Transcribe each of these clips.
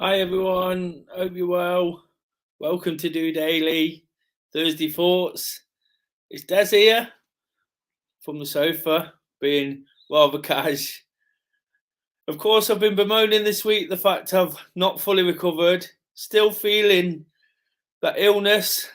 Hi everyone, hope you're well. Welcome to Do Daily Thursday Thoughts. It's Des here from the sofa, being rather cash. Of course, I've been bemoaning this week the fact I've not fully recovered, still feeling that illness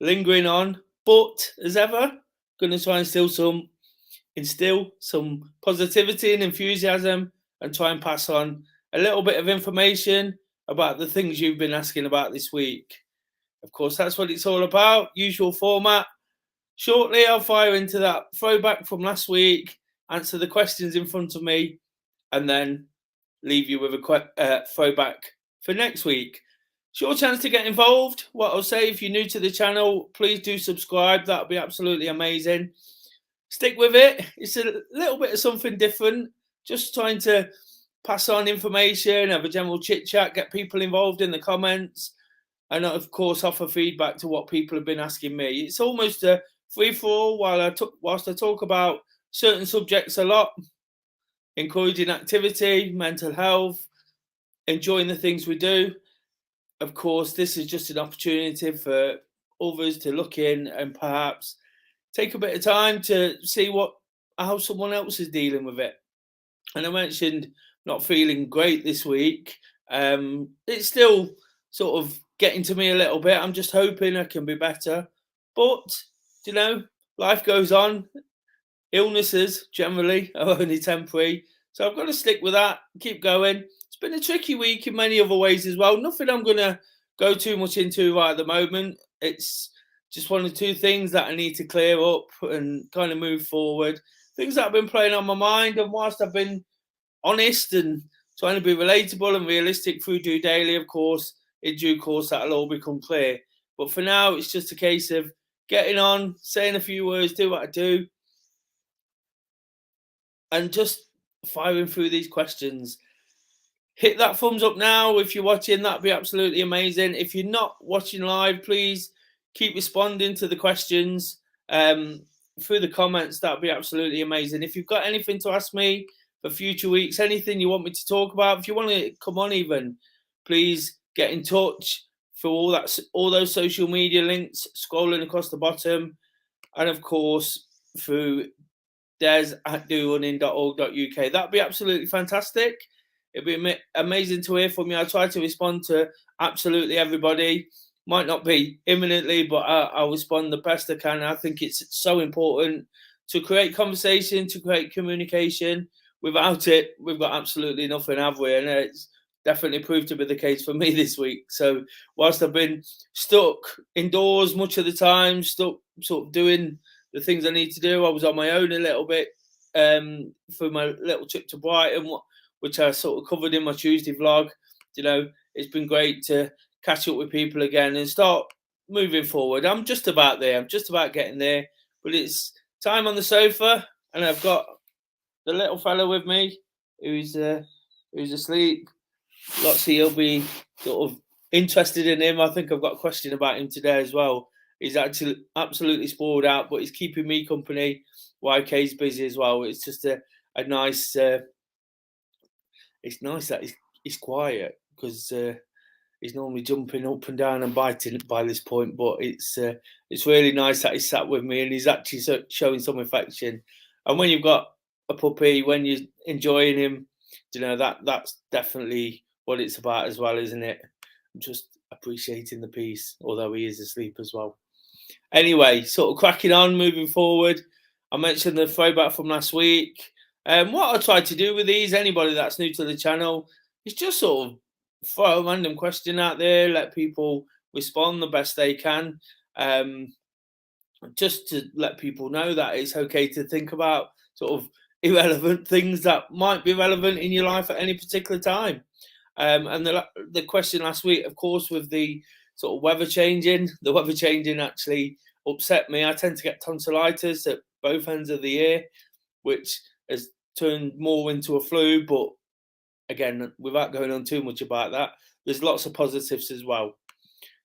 lingering on, but as ever, going to try and instill some positivity and enthusiasm and try and pass on a little bit of information about the things you've been asking about this week. Of course, that's what it's all about. Usual format. Shortly, I'll fire into that throwback from last week, answer the questions in front of me, and then leave you with a throwback for next week. It's your chance to get involved. What I'll say, if you're new to the channel, please do subscribe. That would be absolutely amazing. Stick with it. It's a little bit of something different. Just trying to pass on information, have a general chit chat, get people involved in the comments, and of course offer feedback to what people have been asking me. It's almost a free for all whilst I talk about certain subjects a lot, encouraging activity, mental health, enjoying the things we do. Of course, this is just an opportunity for others to look in and perhaps take a bit of time to see how someone else is dealing with it. And I mentioned not feeling great this week. It's still sort of getting to me a little bit. I'm just hoping I can be better. But, life goes on. Illnesses generally are only temporary. So I've got to stick with that, keep going. It's been a tricky week in many other ways as well. Nothing I'm going to go too much into right at the moment. It's just one or two things that I need to clear up and kind of move forward. Things that have been playing on my mind, and whilst I've been honest and trying to be relatable and realistic through Do Daily, of course, in due course, that'll all become clear. But for now, it's just a case of getting on, saying a few words, do what I do, and just firing through these questions. Hit that thumbs up now if you're watching. That'd be absolutely amazing. If you're not watching live, please keep responding to the questions through the comments. That'd be absolutely amazing. If you've got anything to ask me for future weeks, anything you want me to talk about, if you want to come on even, please get in touch for all those social media links scrolling across the bottom, and of course through des@dorunning.org.uk. That'd be absolutely fantastic. It'd be amazing to hear from you. I try to respond to absolutely everybody. Might not be imminently, but I'll respond the best I can. I think it's so important to create conversation, to create communication. Without it, we've got absolutely nothing, have we? And it's definitely proved to be the case for me this week. So whilst I've been stuck indoors much of the time, stuck sort of doing the things I need to do, I was on my own a little bit for my little trip to Brighton, which I sort of covered in my Tuesday vlog. It's been great to catch up with people again and start moving forward. I'm just about there. I'm just about getting there. But it's time on the sofa, and I've got the little fella with me who's asleep. You'll be sort of interested in him. I think I've got a question about him today as well. He's actually absolutely spoiled out, but he's keeping me company. YK's busy as well. It's just a nice. It's nice that he's quiet because he's normally jumping up and down and biting by this point. But it's really nice that he's sat with me and he's actually showing some affection. And when you've got a puppy, when you're enjoying him, that's definitely what it's about as well, isn't it? I'm just appreciating the peace, although he is asleep as well. Anyway, sort of cracking on, moving forward. I mentioned the throwback from last week. What I try to do with these, anybody that's new to the channel, is just sort of throw a random question out there, let people respond the best they can. Just to let people know that it's okay to think about sort of irrelevant things that might be relevant in your life at any particular time. And the question last week, of course, with the sort of weather changing actually upset me. I tend to get tonsillitis at both ends of the ear, which has turned more into a flu. But again, without going on too much about that, there's lots of positives as well.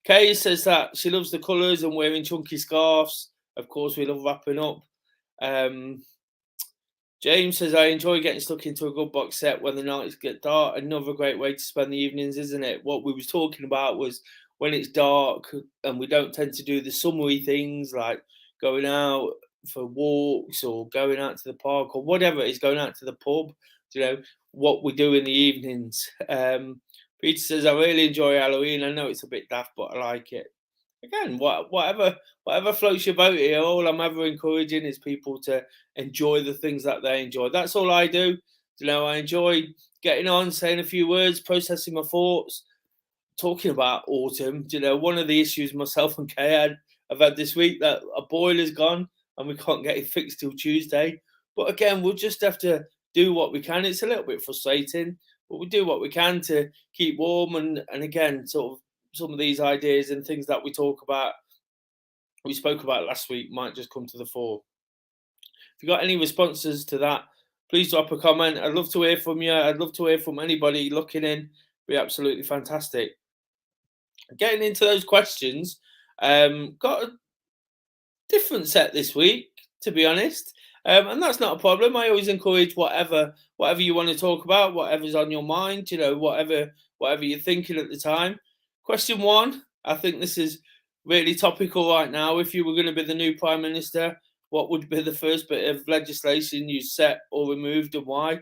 Kay says that she loves the colours and wearing chunky scarves. Of course, we love wrapping up. James says, I enjoy getting stuck into a good box set when the nights get dark. Another great way to spend the evenings, isn't it? What we was talking about was when it's dark and we don't tend to do the summery things like going out for walks or going out to the park or whatever it is, going out to the pub, what we do in the evenings. Peter says, I really enjoy Halloween. I know it's a bit daft, but I like it. Again, whatever floats your boat here. All I'm ever encouraging is people to enjoy the things that they enjoy. That's all I do. I enjoy getting on, saying a few words, processing my thoughts, talking about autumn. One of the issues myself and Kay have had this week, that a boiler's gone and we can't get it fixed till Tuesday. But again, we'll just have to do what we can. It's a little bit frustrating, but we do what we can to keep warm. And again, sort of some of these ideas and things that we spoke about last week might just come to the fore. If you got any responses to that, please drop a comment. I'd love to hear from you. I'd love to hear from anybody looking in. It'd be absolutely fantastic. Getting into those questions, got a different set this week, to be honest. And that's not a problem. I always encourage whatever you want to talk about, whatever's on your mind, whatever you're thinking at the time. Question 1, I think this is really topical right now. If you were going to be the new Prime Minister, what would be the first bit of legislation you set or removed and why?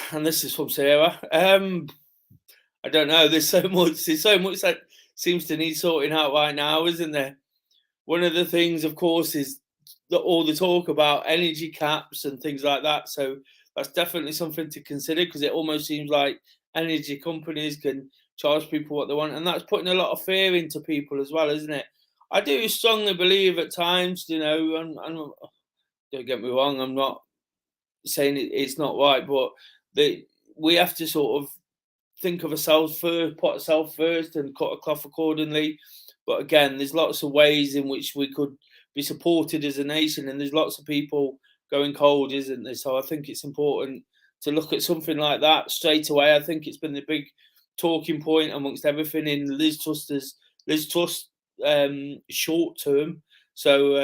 And this is from Sarah. I don't know. There's so much that seems to need sorting out right now, isn't there? One of the things, of course, is all the talk about energy caps and things like that. So that's definitely something to consider, because it almost seems like energy companies can charge people what they want, and that's putting a lot of fear into people as well, isn't it? I do strongly believe at times, and don't get me wrong, I'm not saying it's not right, but we have to sort of think of ourselves first, put ourselves first, and cut a cloth accordingly. But again, there's lots of ways in which we could be supported as a nation, and there's lots of people going cold, isn't there? So I think it's important to look at something like that straight away. I think it's been the big talking point amongst everything in Liz Truss short term. So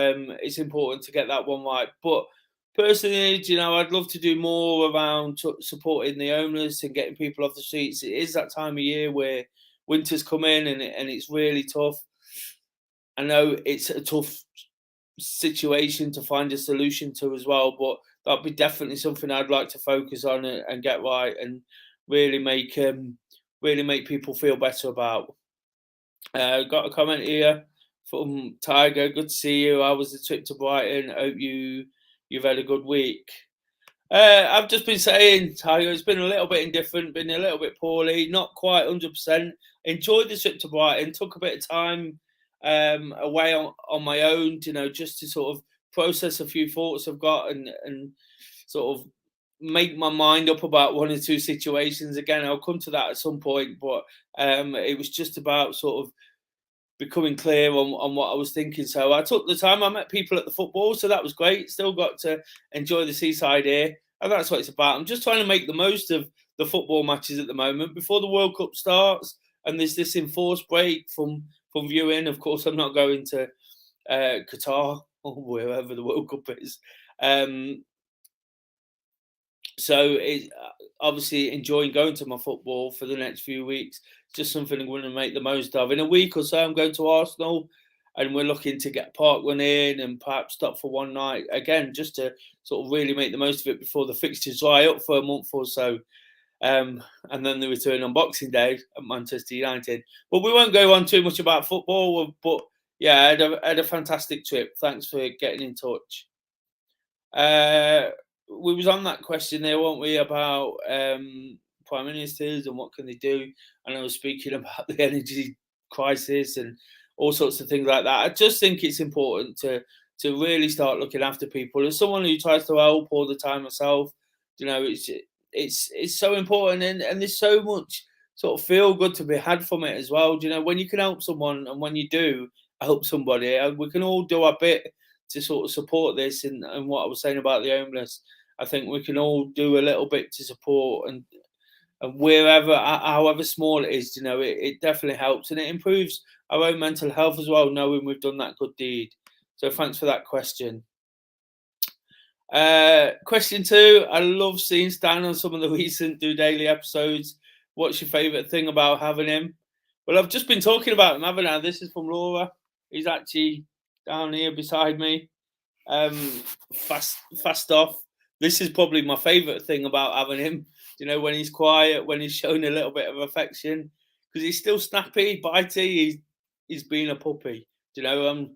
it's important to get that one right. But personally, I'd love to do more around supporting the homeless and getting people off the streets. It is that time of year where winter's come in and it's really tough. I know it's a tough situation to find a solution to as well, but that'd be definitely something I'd like to focus on and get right, and really make people feel better about. Got a comment here from Tiger. Good to see you. How was the trip to Brighton? Hope you've had a good week. I've just been saying, Tiger, it's been a little bit indifferent, been a little bit poorly, not quite 100%. Enjoyed the trip to Brighton, took a bit of time away on my own, just to sort of process a few thoughts I've got and sort of make my mind up about one or two situations. Again, I'll come to that at some point, but it was just about sort of becoming clear on what I was thinking. So I took the time. I met people at the football, so that was great. Still got to enjoy the seaside here, and that's what it's about. I'm just trying to make the most of the football matches at the moment before the World Cup starts, and there's this enforced break from viewing. Of course, I'm not going to Qatar or wherever the World Cup is. So it's obviously enjoying going to my football for the next few weeks. It's just something I'm going to make the most of. In a week or so, I'm going to Arsenal, and we're looking to get park run in and perhaps stop for one night again, just to sort of really make the most of it before the fixtures dry up for a month or so. And then the return on Boxing Day at Manchester United. But we won't go on too much about football. But yeah, I had a fantastic trip. Thanks for getting in touch. We was on that question there, weren't we, about prime ministers and what can they do? And I was speaking about the energy crisis and all sorts of things like that. I just think it's important to really start looking after people. As someone who tries to help all the time myself, it's so important, and there's so much sort of feel good to be had from it as well. When you can help someone, and when you do help somebody, we can all do our bit to sort of support this. And what I was saying about the homeless, I think we can all do a little bit to support, and wherever, however small it is, it definitely helps, and it improves our own mental health as well, knowing we've done that good deed. So thanks for that question. Question 2. I love seeing Stan on some of the recent Do Daily episodes. What's your favourite thing about having him? Well, I've just been talking about him, haven't I? This is from Laura. He's actually down here beside me. Um, fast off. This is probably my favourite thing about having him. You know, when he's quiet, when he's showing a little bit of affection, because he's still snappy, bitey. He's being a puppy. You know,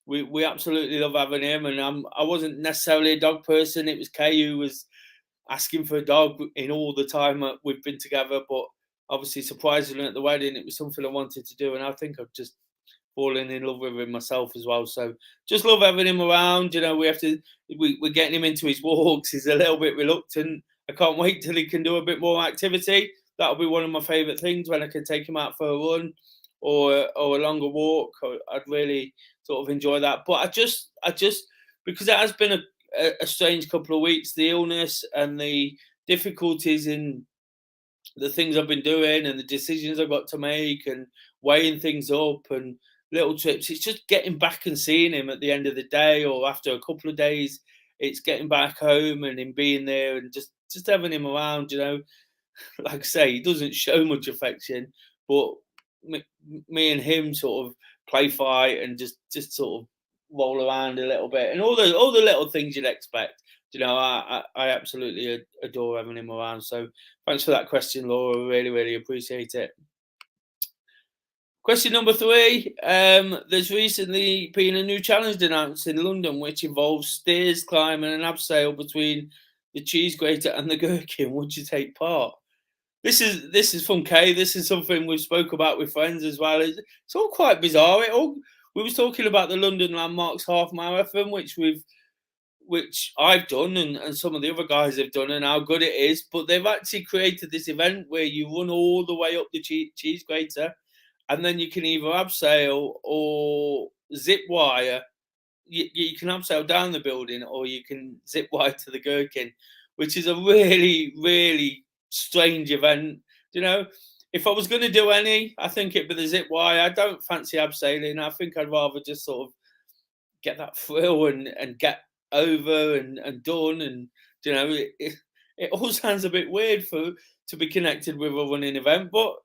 we absolutely love having him, and I wasn't necessarily a dog person. It was Kay who was asking for a dog in all the time that we've been together, but obviously surprisingly at the wedding it was something I wanted to do, and I think I've just fallen in love with him myself as well. So just love having him around. You know, we're getting him into his walks. He's a little bit reluctant. I can't wait till he can do a bit more activity. That'll be one of my favourite things, when I can take him out for a run or a longer walk. I'd really sort of enjoy that. But I just because it has been a strange couple of weeks, the illness and the difficulties in the things I've been doing and the decisions I've got to make and weighing things up and little trips. It's just getting back and seeing him at the end of the day or after a couple of days. It's getting back home and him being there and just having him around. You know, like I say, he doesn't show much affection, but me and him sort of play fight and just sort of roll around a little bit and all the little things you'd expect. You know, I absolutely adore having him around. So thanks for that question, Laura. Really appreciate it. Question number 3. There's recently been a new challenge announced in London, which involves stairs climbing and abseil between the cheese grater and the gherkin. Would you take part? This is from Kay. This is something we've spoke about with friends as well. It's all quite bizarre. We was talking about the London Landmarks half marathon, which I've done and some of the other guys have done, and how good it is. But they've actually created this event where you run all the way up the cheese grater, and then you can either abseil or zip wire. You can abseil down the building, or you can zip wire to the gherkin, which is a really strange event. You know, if I was going to do any, I think it'd be the zip wire. I don't fancy abseiling. I think I'd rather just sort of get that thrill and get over and done. And you know, it all sounds a bit weird to be connected with a running event, but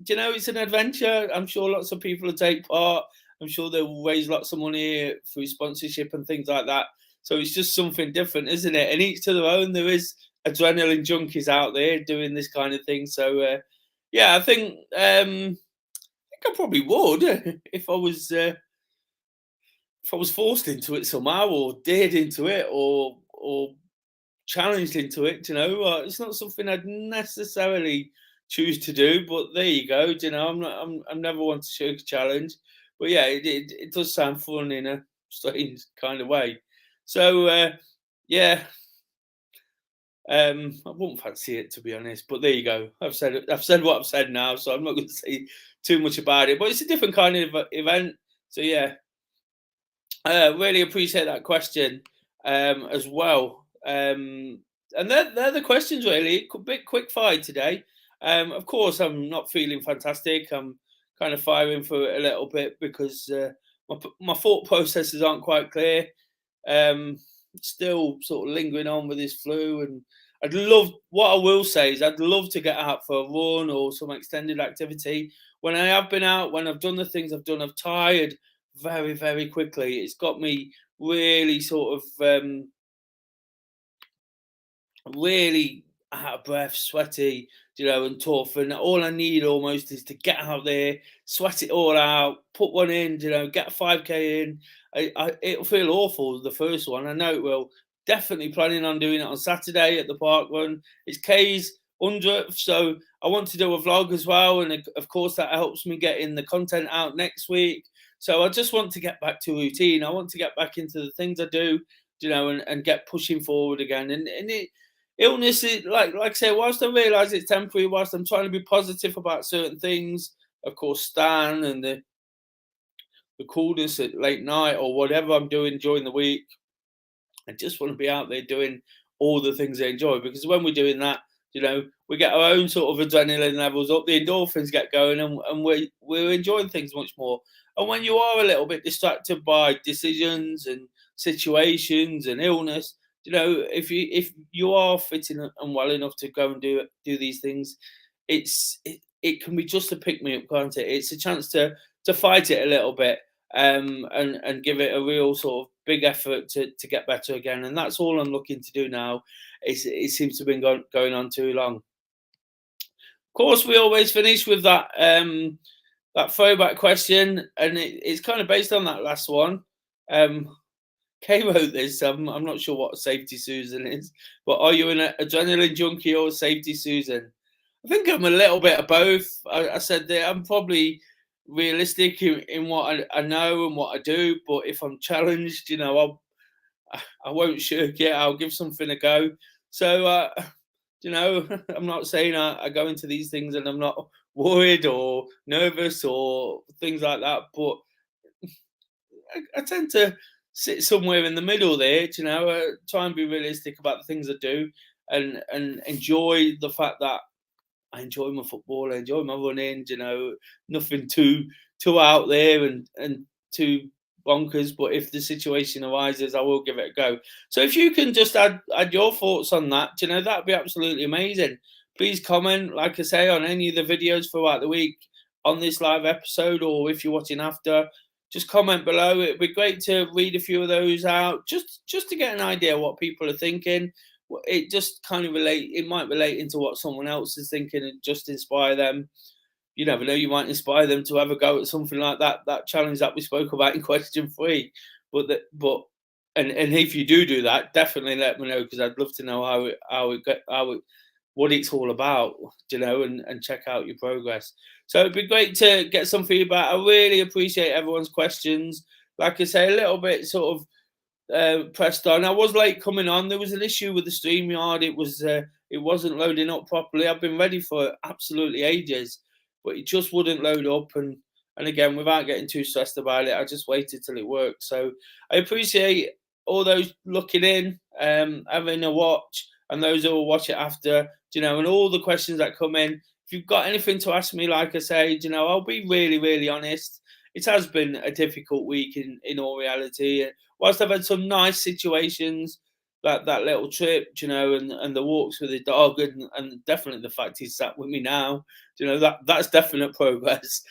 you know, it's an adventure. I'm sure lots of people will take part. I'm sure they'll raise lots of money through sponsorship and things like that. So it's just something different, isn't it? And each to their own. There is adrenaline junkies out there doing this kind of thing. So yeah, I think I probably would if I was forced into it somehow, or dared into it, or challenged into it. You know, it's not something I'd necessarily choose to do, but there you go. You know, I'm never one to shirk a challenge, but yeah, it does sound fun in a strange kind of way. So yeah, I wouldn't fancy it, to be honest. But there you go. I've said what I've said now, so I'm not going to say too much about it. But it's a different kind of event. So yeah, really appreciate that question as well. And they're the questions really. A bit quick fire today. Of course, I'm not feeling fantastic. I'm kind of firing for it a little bit because my thought processes aren't quite clear. Still sort of lingering on with this flu, and what I will say is I'd love to get out for a run or some extended activity. When I have been out, when I've done the things I've done, I've tired very quickly. It's got me really sort of really out of breath, sweaty, you know, and tough. And all I need almost is to get out there, sweat it all out, put one in, you know, get a 5K in. It'll feel awful, the first one. I know it will. Definitely planning on doing it on Saturday at the park run. It's Kay's 100th, so I want to do a vlog as well. And of course, that helps me getting the content out next week. So I just want to get back to routine. I want to get back into the things I do, you know, and get pushing forward again. And illness is like I say, whilst I realise it's temporary, whilst I'm trying to be positive about certain things, of course, Stan and the coolness at late night or whatever I'm doing during the week, I just want to be out there doing all the things I enjoy, because when we're doing that, you know, we get our own sort of adrenaline levels up, the endorphins get going, and we're enjoying things much more. And when you are a little bit distracted by decisions and situations and illness, if you are fit and well enough to go and do these things, it can be just a pick me up, can't it? It's a chance to fight it a little bit, and give it a real sort of big effort to get better again. And that's all I'm looking to do now. It seems to have been going on too long. Of course, we always finish with that throwback question, and it's kind of based on that last one. Kay wrote this. I'm not sure what Safety Susan is, but are you an adrenaline junkie or Safety Susan? I think I'm a little bit of both. I said that I'm probably realistic in what I know and what I do, but if I'm challenged, I won't shirk it. I'll give something a go. So, I'm not saying I go into these things and I'm not worried or nervous or things like that, but I tend to sit somewhere in the middle there, try and be realistic about the things I do, and enjoy the fact that I enjoy my football, I enjoy my running, nothing too out there and too bonkers. But if the situation arises, I will give it a go. So if you can just add your thoughts on that, that'd be absolutely amazing. Please comment, like I say, on any of the videos throughout the week on this live episode, or if you're watching after, just comment below. It'd be great to read a few of those out, just to get an idea what people are thinking. It just kind of might relate into what someone else is thinking and just inspire them. You never know, you might inspire them to have a go at something like that challenge that we spoke about in question 3. And if you do that, definitely let me know, because I'd love to know what it's all about, and check out your progress. So it'd be great to get some feedback. I really appreciate everyone's questions. Like I say, a little bit sort of pressed on. I was late coming on. There was an issue with the StreamYard. It wasn't loading up properly. I've been ready for absolutely ages, but it just wouldn't load up. And again, without getting too stressed about it, I just waited till it worked. So I appreciate all those looking in, having a watch, and those who will watch it after, and all the questions that come in. If you've got anything to ask me, like I say, I'll be really, really honest. It has been a difficult week in all reality. Whilst I've had some nice situations, that little trip, and the walks with the dog, and definitely the fact he's sat with me now, that's definite progress.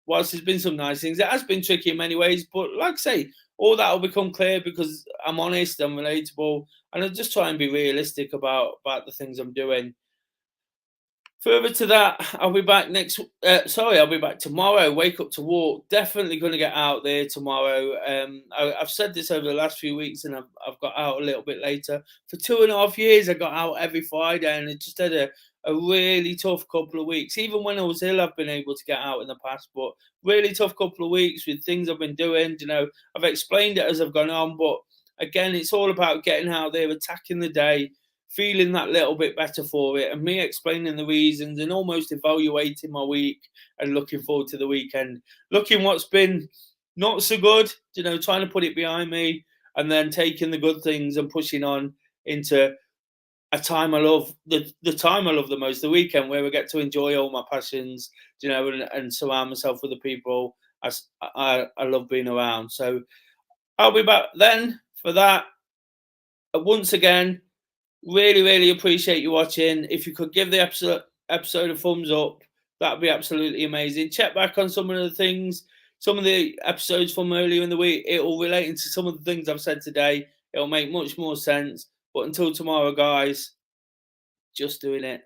Whilst there's been some nice things, it has been tricky in many ways, but like I say, all that will become clear because I'm honest, I'm relatable, and I just try and be realistic about the things I'm doing. Further to that, I'll be back I'll be back tomorrow. Wake up to walk. Definitely going to get out there tomorrow. I've said this over the last few weeks, and I've got out a little bit later. For 2.5 years, I got out every Friday, and it just had a really tough couple of weeks. Even when I was ill, I've been able to get out in the past, but really tough couple of weeks with things I've been doing. I've explained it as I've gone on, but again, it's all about getting out there, attacking the day, feeling that little bit better for it, and me explaining the reasons and almost evaluating my week and looking forward to the weekend. Looking what's been not so good, trying to put it behind me, and then taking the good things and pushing on into a time I love, the time I love the most, the weekend, where I get to enjoy all my passions, and surround myself with the people I love being around. So I'll be back then for that. Once again, really, really appreciate you watching. If you could give the episode a thumbs up, that'd be absolutely amazing. Check back on some of the things, some of the episodes from earlier in the week. It will relate into some of the things I've said today. It'll make much more sense. But until tomorrow, guys, just doing it.